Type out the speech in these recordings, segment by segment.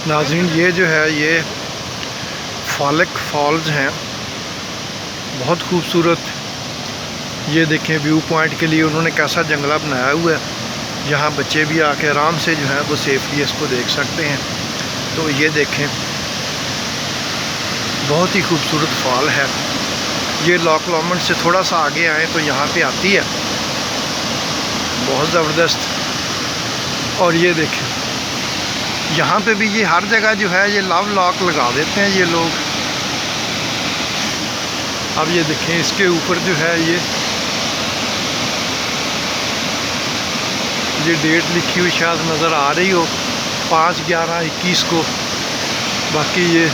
नाज़रीन, ये जो है ये फालक फॉल्स हैं, बहुत खूबसूरत। ये देखें व्यू पॉइंट के लिए उन्होंने कैसा जंगला बनाया हुआ है। यहाँ बच्चे भी आके आराम से जो है वो सेफली इसको देख सकते हैं। तो ये देखें, बहुत ही खूबसूरत फॉल है। ये लॉक लॉमंड से थोड़ा सा आगे आए तो यहाँ पे आती है, बहुत ज़बरदस्त। और ये देखें, यहाँ पे भी ये हर जगह जो है ये लव लॉक लगा देते हैं ये लोग। अब ये देखें, इसके ऊपर जो है ये डेट लिखी हुई शायद नज़र आ रही हो, 5/11/21 को। बाकी ये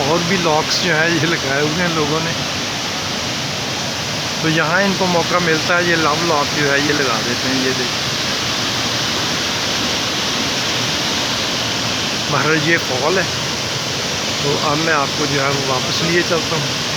और भी लॉक्स जो है ये लगाए हुए हैं लोगों ने। तो यहाँ इनको मौका मिलता है, ये लव लॉक जो है ये लगा देते हैं। ये देखिए, महाराज ये फॉल है। तो अब मैं आपको जो है वो वापस लिए चलता हूँ।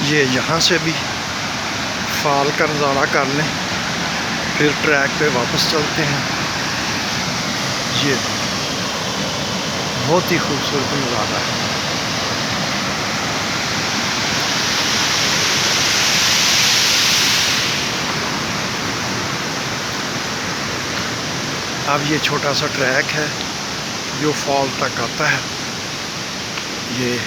ये यहाँ से भी फॉल का नज़ारा कर लें, फिर ट्रैक पे वापस चलते हैं। ये बहुत ही खूबसूरत नज़ारा है। अब ये छोटा सा ट्रैक है जो फॉल तक आता है। ये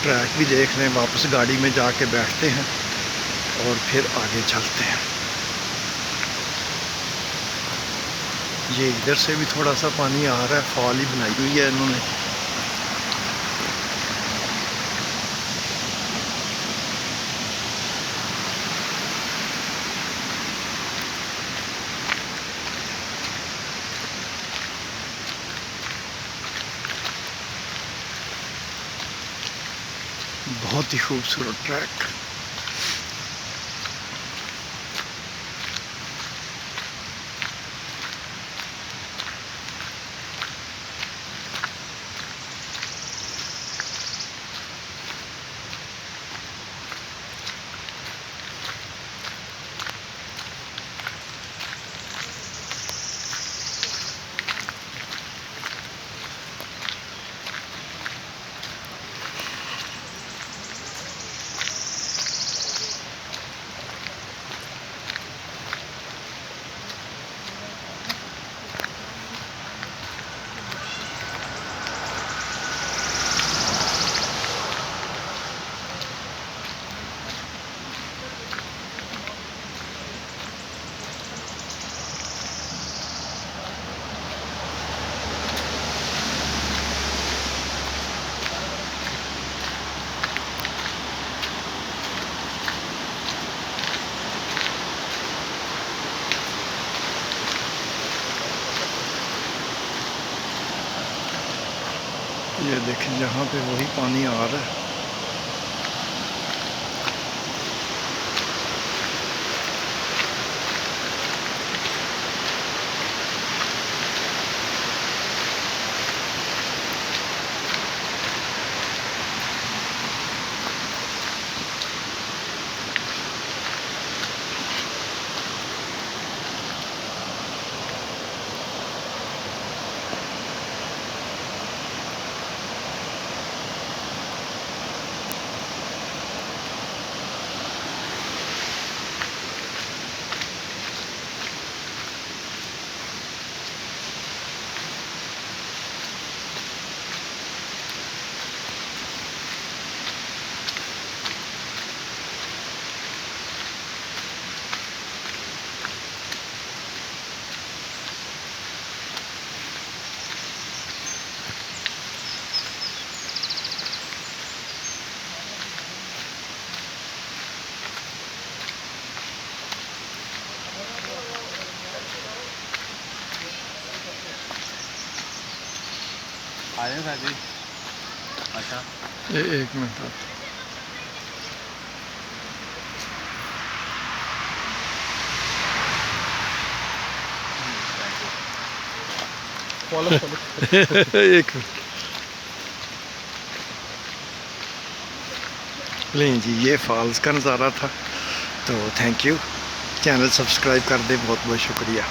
ट्रैक भी देख लें, वापस गाड़ी में जाके बैठते हैं और फिर आगे चलते हैं। ये इधर से भी थोड़ा सा पानी आ रहा है, फॉल ही बनाई हुई है इन्होंने। बहुत ही खूबसूरत ट्रैक। ये देखें, यहाँ पे वही पानी आ रहा है। आए भाई। अच्छा एक मिनट एक मिनट नहीं जी, ये फॉल्स का नज़ारा था। तो थैंक यू, चैनल सब्सक्राइब कर दे, बहुत बहुत शुक्रिया।